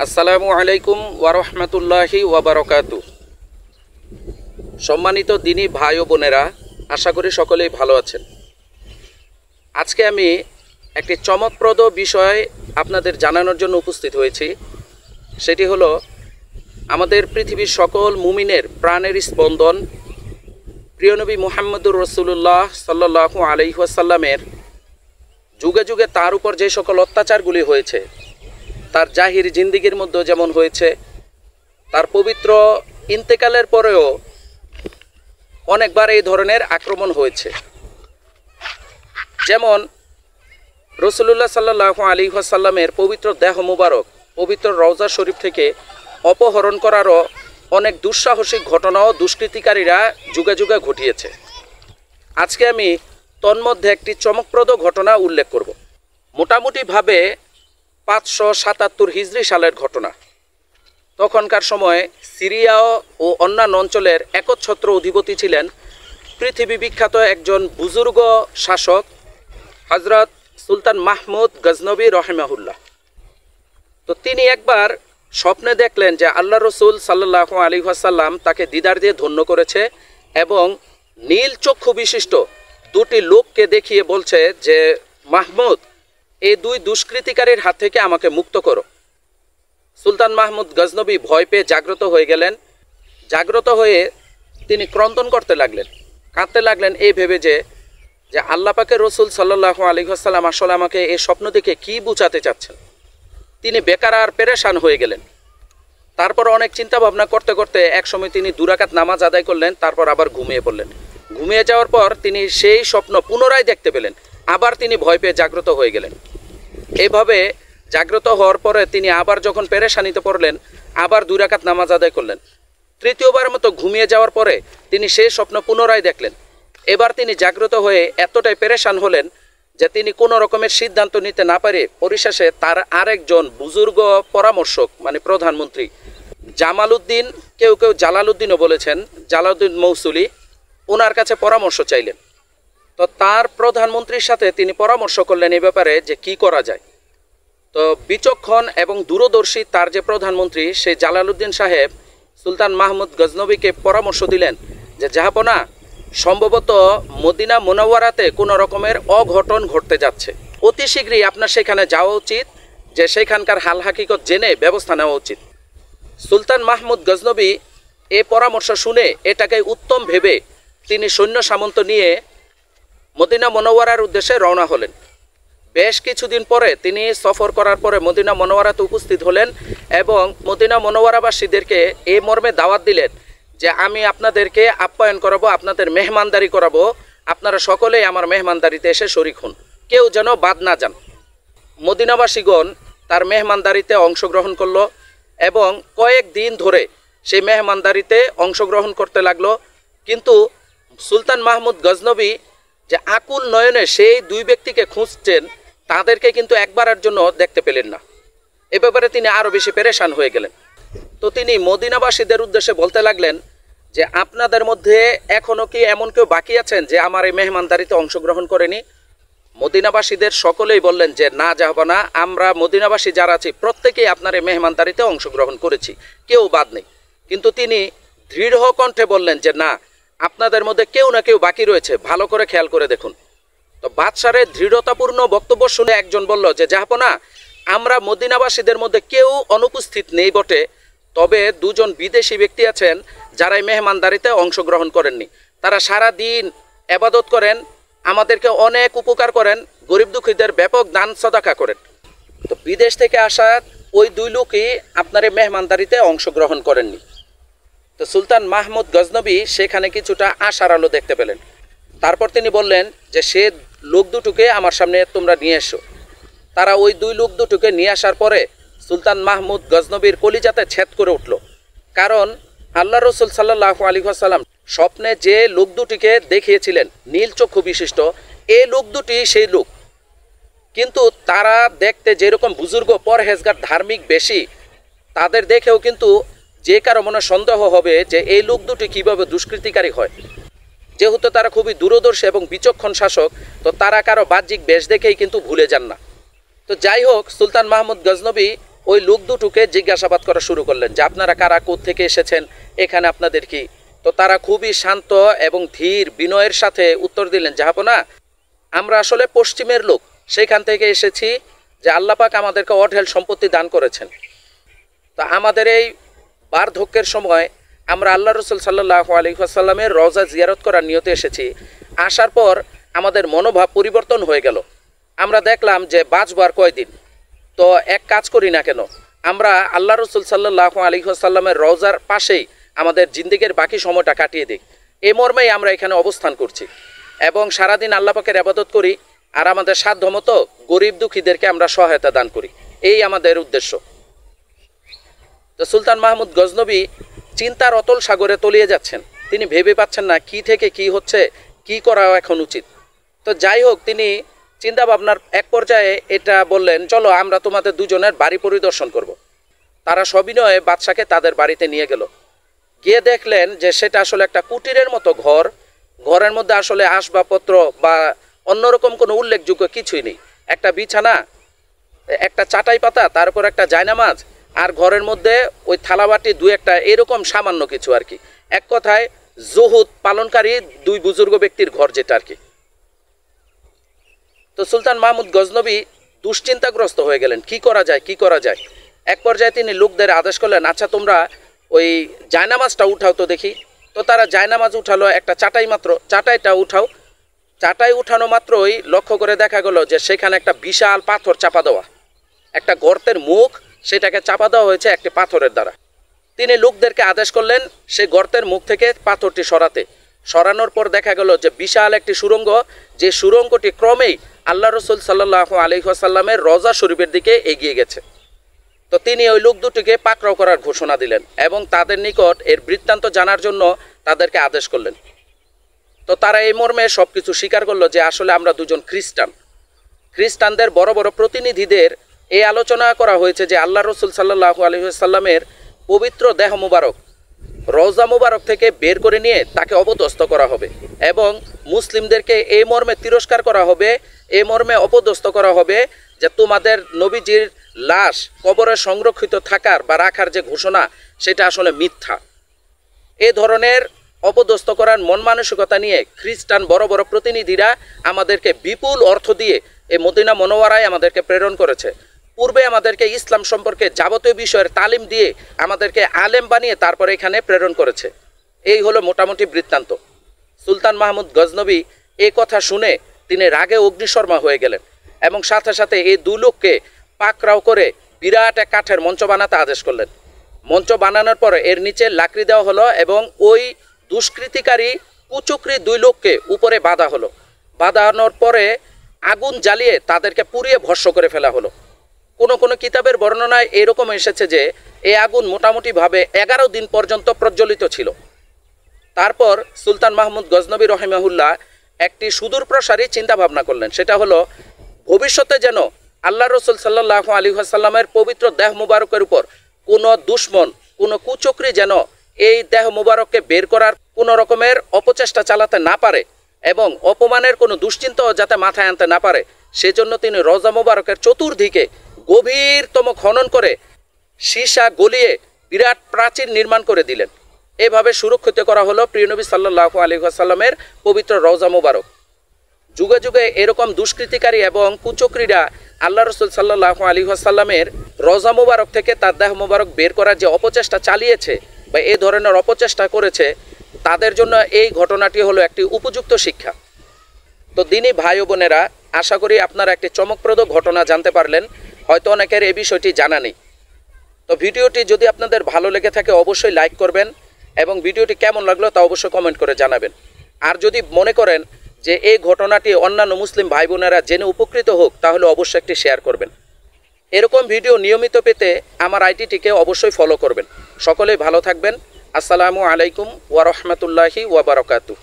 আসসালামু আলাইকুম ওয়ারহমতুল্লাহি ওয়াবারাকাতু। সম্মানিত দিনী ভাই ও বোনেরা, আশা করি সকলেই ভালো আছেন। আজকে আমি একটি চমকপ্রদ বিষয় আপনাদের জানানোর জন্য উপস্থিত হয়েছি। সেটি হলো আমাদের পৃথিবীর সকল মুমিনের প্রাণের স্পন্দন প্রিয় নবী মুহাম্মদুর রাসূলুল্লাহ সাল্লাল্লাহু আলাইহি ওয়াসাল্লামের যুগে যুগে তার উপর যে সকল অত্যাচারগুলি হয়েছে, তার জাহির জিন্দিগির মধ্যে যেমন হয়েছে, তার পবিত্র ইন্তেকালের পরেও অনেকবার এই ধরনের আক্রমণ হয়েছে। যেমন রাসূলুল্লাহ সাল্লাল্লাহু আলাইহি ওয়াসাল্লামের পবিত্র দেহ মুবারক পবিত্র রওজা শরীফ থেকে অপহরণ করারও অনেক দুঃসাহসিক ঘটনাও দুষ্কৃতিকারীরা যুগে যুগে ঘটিয়েছে। আজকে আমি তন্মধ্যে একটি চমকপ্রদ ঘটনা উল্লেখ করব। মোটামুটিভাবে 577 হিজরি সালের ঘটনা। তখনকার সময় সিরিয়া ও অন্যান্য অঞ্চলের একচ্ছত্র অধিপতি ছিলেন পৃথিবী বিখ্যাত একজন বুজুর্গ শাসক হযরত সুলতান মাহমুদ গজনবী রহিমাহুল্লাহ। তো তিনি একবার স্বপ্নে দেখলেন যে আল্লাহ রসুল সাল্লাল্লাহু আলাইহি ওয়াসাল্লাম তাকে দিদার দিয়ে ধন্য করেছে এবং নীল চক্ষু বিশিষ্ট দুটি লোককে দেখিয়ে বলছে যে মাহমুদ, এই দুই দুষ্কৃতিকারীর হাত থেকে আমাকে মুক্ত করো। সুলতান মাহমুদ গজনবী ভয় পেয়ে জাগ্রত হয়ে গেলেন। জাগ্রত হয়ে তিনি ক্রন্দন করতে লাগলেন, কাঁদতে লাগলেন এই ভেবে যে আল্লাহ পাকের রসুল সাল্লাল্লাহু আলাইহি ওয়াসাল্লাম আসলে আমাকে এই স্বপ্ন দেখে কী বুঝাতে চাচ্ছেন। তিনি বেকার আর পেরেশান হয়ে গেলেন। তারপর অনেক চিন্তা ভাবনা করতে করতে একসময় তিনি 2 রাকাত নামাজ আদায় করলেন, তারপর আবার ঘুমিয়ে পড়লেন। ঘুমিয়ে যাওয়ার পর তিনি সেই স্বপ্ন পুনরায় দেখতে পেলেন। আবার তিনি ভয় পেয়ে জাগ্রত হয়ে গেলেন। এভাবে জাগ্রত হওয়ার পরে তিনি আবার যখন পেরেশানিতে পড়লেন, আবার 2 রাকাত নামাজ আদায় করলেন। তৃতীয়বার মতো ঘুমিয়ে যাওয়ার পরে তিনি সেই স্বপ্ন পুনরায় দেখলেন। এবার তিনি জাগ্রত হয়ে এতটাই পেরেশান হলেন যে তিনি কোনো রকমের সিদ্ধান্ত নিতে না পারে পরিশেষে তার আরেকজন বুজুর্গ পরামর্শক মানে প্রধানমন্ত্রী জামালউদ্দিন, কেউ কেউ জালালউদ্দিনও বলেছেন, জালালউদ্দিন মৌসুলি, ওনার কাছে পরামর্শ চাইলেন। তো তার প্রধানমন্ত্রীর সাথে তিনি পরামর্শ করলেন এই ব্যাপারে যে কি করা যায়। তো বিচক্ষণ এবং দূরদর্শী তার যে প্রধানমন্ত্রী সেই জালালউদ্দিন সাহেব সুলতান মাহমুদ গজনবীকে পরামর্শ দিলেন যে জাহাপনা, সম্ভবত মদিনা মুনাওয়ারাতে কোনো রকমের অঘটন ঘটতে যাচ্ছে। অতি শীঘ্রই আপনার সেখানে যাওয়া উচিত, যে সেখানকার হাল হাকিকত জেনে ব্যবস্থা নেওয়া উচিত। সুলতান মাহমুদ গজনবী এ পরামর্শ শুনে এটাকে উত্তম ভেবে তিনি সৈন্য সামন্ত নিয়ে মদিনা মুনাওয়ারার উদ্দেশ্যে রওনা হলেন। বেশ কিছুদিন পরে তিনি সফর করার পরে মদিনা মুনাওয়ারাতে উপস্থিত হলেন এবং মদিনা মুনাওয়ারাবাসীদেরকে এই মর্মে দাওয়াত দিলেন যে আমি আপনাদেরকে আপ্যায়ন করাবো, আপনাদের মেহমানদারি করাবো, আপনারা সকলেই আমার মেহমানদারিতে এসে শরিক হন, কেউ যেন বাদ না যান। মদিনাবাসীগণ তার মেহমানদারিতে অংশগ্রহণ করলো এবং কয়েকদিন ধরে সেই মেহমানদারিতে অংশগ্রহণ করতে লাগলো। কিন্তু সুলতান মাহমুদ গজনবী যে আকুল নয়নে সেই 2 ব্যক্তিকে খুঁজছেন, তাদেরকে কিন্তু একবারের জন্য দেখতে পেলেন না। এ ব্যাপারে তিনি আরও বেশি পেরেশান হয়ে গেলেন। তো তিনি মদিনাবাসীদের উদ্দেশ্যে বলতে লাগলেন যে আপনাদের মধ্যে এখনও কি এমন কেউ বাকি আছেন যে আমার এই মেহমানদারিতে অংশগ্রহণ করেনি? মদিনাবাসীদের সকলেই বললেন যে না জাহাপনা, আমরা মদিনাবাসী যারা আছি প্রত্যেকেই আপনার এই মেহমানদারিতে অংশগ্রহণ করেছি, কেউ বাদ নেই। কিন্তু তিনি দৃঢ় কণ্ঠে বললেন যে না, আপনাদের মধ্যে কেউ না কেউ বাকি রয়েছে, ভালো করে খেয়াল করে দেখুন। তো বাদশাহের দৃঢ়তাপূর্ণ বক্তব্য শুনে একজন বলল যে জাহাপনা, আমরা মদিনাবাসীদের মধ্যে কেউ অনুপস্থিত নেই বটে, তবে 2 জন বিদেশি ব্যক্তি আছেন যারা এই মেহমানদারিতে অংশগ্রহণ করেননি। তারা সারা দিন ইবাদত করেন, আমাদেরকে অনেক উপকার করেন, গরিব দুঃখীদের ব্যাপক দান সদাকা করেন। তো বিদেশ থেকে আসা ওই 2 লোকই আপনার এই মেহমানদারিতে অংশগ্রহণ করেননি। তো সুলতান মাহমুদ গজনবী সেখানে কিছুটা আশার আলো দেখতে পেলেন। তারপর তিনি বললেন যে সে লোক দুটোকে আমার সামনে তোমরা নিয়ে এসো। তারা ওই 2 লোক দুটোকে নিয়ে আসার পরে সুলতান মাহমুদ গজনবীর কলিজাতে ছেদ করে উঠল। কারণ আল্লাহ রসুল সাল্লাল্লাহু আলাইহি ওয়াসাল্লাম স্বপ্নে যে লোক দুটিকে দেখিয়েছিলেন নীল চক্ষু বিশিষ্ট, এই লোক দুটি সেই লোক। কিন্তু তারা দেখতে যেরকম বুজুর্গ, পরহেজগার, ধার্মিক বেশি, তাদের দেখেও কিন্তু যে কারো মনে সন্দেহ হবে যে এই লোক দুটি কীভাবে দুষ্কৃতিকারী হয়। যেহেতু তারা খুবই দূরদর্শী এবং বিচক্ষণ শাসক, তো তারা কারো বাহ্যিক বেশ দেখেই কিন্তু ভুলে যান না। তো যাই হোক, সুলতান মাহমুদ গজনবী ওই লোক দুটোকে জিজ্ঞাসাবাদ করা শুরু করলেন যে আপনারা কারা, কোত্থেকে এসেছেন, এখানে আপনাদের কি। তো তারা খুবই শান্ত এবং ধীর বিনয়ের সাথে উত্তর দিলেন, জাহাপনা, আমরা আসলে পশ্চিমের লোক, সেখান থেকে এসেছি, যে আল্লাহ পাক আমাদেরকে অঢেল সম্পত্তি দান করেছেন। তো আমাদের এই বার্ধক্যের সময় আমরা আল্লাহ রসুল সাল্লাল্লাহু আলাইহি ওয়াসাল্লামের রওজা জিয়ারত করার নিয়তে এসেছি। আসার পর আমাদের মনোভাব পরিবর্তন হয়ে গেল। আমরা দেখলাম যে বাঁচব আর কয়দিন, তো এক কাজ করি না কেন, আমরা আল্লাহ রসুল সাল্লাল্লাহু আলাইহি ওয়াসাল্লামের রওজার পাশেই আমাদের জিন্দেগির বাকি সময়টা কাটিয়ে দিই। এই মর্মেই আমরা এখানে অবস্থান করছি এবং সারাদিন আল্লাহ পাকের ইবাদত করি আর আমাদের সাধ্যমতো গরিব দুঃখীদেরকে আমরা সহায়তা দান করি, এই আমাদের উদ্দেশ্য। তো সুলতান মাহমুদ গজনবী চিন্তার অতল সাগরে তলিয়ে যাচ্ছেন। তিনি ভেবে পাচ্ছেন না কি থেকে কি হচ্ছে, কি করা এখন উচিত। তো যাই হোক, তিনি চিন্তা ভাবনার এক পর্যায়ে এটা বললেন, চলো আমরা তোমাদের দুজনের বাড়ি পরিদর্শন করব। তারা সবিনয়ে বাদশাকে তাদের বাড়িতে নিয়ে গেল। গিয়ে দেখলেন যে সেটা আসলে একটা কুটিরের মতো ঘর। ঘরের মধ্যে আসলে আসবাবপত্র বা অন্যরকম কোনো উল্লেখযোগ্য কিছুই নেই। একটা বিছানা, একটা চাটাই পাতা, তারপর একটা জায়নামাজ, আর ঘরের মধ্যে ওই থালাবাটি দুই একটা, এরকম সামান্য কিছু আর কি। এক কথায় জুহুদ পালনকারী দুই বুজুর্গ ব্যক্তির ঘর যেটা আর কি। তো সুলতান মাহমুদ গজনবী দুশ্চিন্তাগ্রস্ত হয়ে গেলেন, কি করা যায়, কি করা যায়। এক পর্যায়ে তিনি লোকদের আদেশ করলেন, আচ্ছা তোমরা ওই জায়নামাজটা উঠাও তো দেখি। তো তারা জায়নামাজ উঠালো, একটা চাটাই মাত্র, চাটাইটা উঠাও। চাটাই উঠানো মাত্রই লক্ষ্য করে দেখা গেল যে সেখানে একটা বিশাল পাথর চাপা দেওয়া, একটা গর্তের মুখ, সেটাকে চাপা দেওয়া হয়েছে একটি পাথরের দ্বারা। তিনি লোকদেরকে আদেশ করলেন সেই গর্তের মুখ থেকে পাথরটি সরাতে। সরানোর পর দেখা গেল যে বিশাল একটি সুড়ঙ্গ, যে সুড়ঙ্গটি ক্রমেই আল্লাহ রসুল সাল্লাল্লাহু আলাইহি ওয়াসাল্লামের রওজা শরীফের দিকে এগিয়ে গেছে। তো তিনি ওই লোক দুটিকে পাকড়াও করার ঘোষণা দিলেন এবং তাদের নিকট এর বৃত্তান্ত জানার জন্য তাদেরকে আদেশ করলেন। তো তারা এই মর্মে সব কিছু স্বীকার করলো যে আসলে আমরা দুজন খ্রিস্টান। খ্রিস্টানদের বড় বড় প্রতিনিধিদের এই আলোচনা করা হয়েছে যে আল্লাহ রসুল সাল্লাল্লাহু আলাইহি ওয়াসাল্লামের পবিত্র দেহ মুবারক রওজা মুবারক থেকে বের করে নিয়ে তাকে অপদস্থ করা হবে এবং মুসলিমদেরকে এই মর্মে তিরস্কার করা হবে, এই মর্মে অপদস্থ করা হবে যে তোমাদের নবীজির লাশ কবরে সংরক্ষিত থাকার বা রাখার যে ঘোষণা, সেটা আসলে মিথ্যা। এ ধরনের অপদস্থ করার মন মানসিকতা নিয়ে খ্রিস্টান বড় বড় প্রতিনিধিরা আমাদেরকে বিপুল অর্থ দিয়ে এই মদিনা মনোয়ারায় আমাদেরকে প্রেরণ করেছে। পূর্বে আমাদেরকে ইসলাম সম্পর্কে যাবতীয় বিষয়ের তালিম দিয়ে আমাদেরকে আলেম বানিয়ে তারপরে এখানে প্রেরণ করেছে। এই হলো মোটামুটি বৃত্তান্ত। সুলতান মাহমুদ গজনবী এই কথা শুনে তিনি রাগে অগ্নিশর্মা হয়ে গেলেন এবং সাথে সাথে এই দুই লোককে পাকড়াও করে বিরাট এক কাঠের মঞ্চ বানাতে আদেশ করলেন। মঞ্চ বানানোর পর এর নিচে লাকড়ি দেওয়া হলো এবং ওই দুষ্কৃতিকারী কুচক্রী দুই লোককে উপরে বাঁধা হলো। বাঁধানোর পরে আগুন জ্বালিয়ে তাদেরকে পুড়িয়ে ভস্ম করে ফেলা হলো। কোনো কোনো কিতাবের বর্ণনায় এরকম এসেছে যে এই আগুন মোটামুটিভাবে 11 দিন পর্যন্ত প্রজ্বলিত ছিল। তারপর সুলতান মাহমুদ গজনবী রহিমাহুল্লাহ একটি সুদূরপ্রসারী চিন্তা ভাবনা করলেন, সেটা হলো ভবিষ্যতে যেন আল্লাহ রসুল সাল্লাল্লাহু আলাইহি ওয়াসাল্লামের পবিত্র দেহ মুবারকের উপর কোনো দুশ্মন, কোনো কুচক্রী যেন এই দেহ মুবারককে বের করার কোনো রকমের অপচেষ্টা চালাতে না পারে এবং অপমানের কোনো দুশ্চিন্তাও যাতে মাথায় আনতে না পারে, সেজন্য তিনি রওজা মুবারকের চতুর্দিকে গভীরতম খনন করে সীসা গলিয়ে বিরাট প্রাচীর নির্মাণ করে দিলেন। এভাবে সুরক্ষিত করা হলো প্রিয় নবী সাল্লাল্লাহু আলাইহি ওয়াসাল্লামের পবিত্র রওজা মুবারক। যুগে যুগে এরকম দুষ্কৃতিকারী এবং কুচক্রীরা আল্লাহ রসুল সাল্লাল্লাহু আলাইহি ওয়াসাল্লামের রওজা মুবারক থেকে তার দেহ মুবারক বের করার যে অপচেষ্টা চালিয়েছে বা এই ধরনের অপচেষ্টা করেছে, তাদের জন্য এই ঘটনাটি হলো একটি উপযুক্ত শিক্ষা। তো দিনী ভাই ও বোনেরা, আশা করি আপনারা একটি চমকপ্রদ ঘটনা জানতে পারলেন। হয়তো অনেকের এই বিষয়টি জানা নেই। তো ভিডিওটি যদি আপনাদের ভালো লেগে থাকে অবশ্যই লাইক করবেন এবং ভিডিওটি কেমন লাগলো তা অবশ্যই কমেন্ট করে জানাবেন। আর যদি মনে করেন যে এই ঘটনাটি অন্যান্য মুসলিম ভাই বোনেরা জেনে উপকৃত হোক, তাহলে অবশ্যই একটি শেয়ার করবেন। এরকম ভিডিও নিয়মিত পেতে আমার আইডিটিকে অবশ্যই ফলো করবেন। সকলেই ভালো থাকবেন। আসসালামু আলাইকুম ওয়া রাহমাতুল্লাহি ওয়া বারাকাতুহু।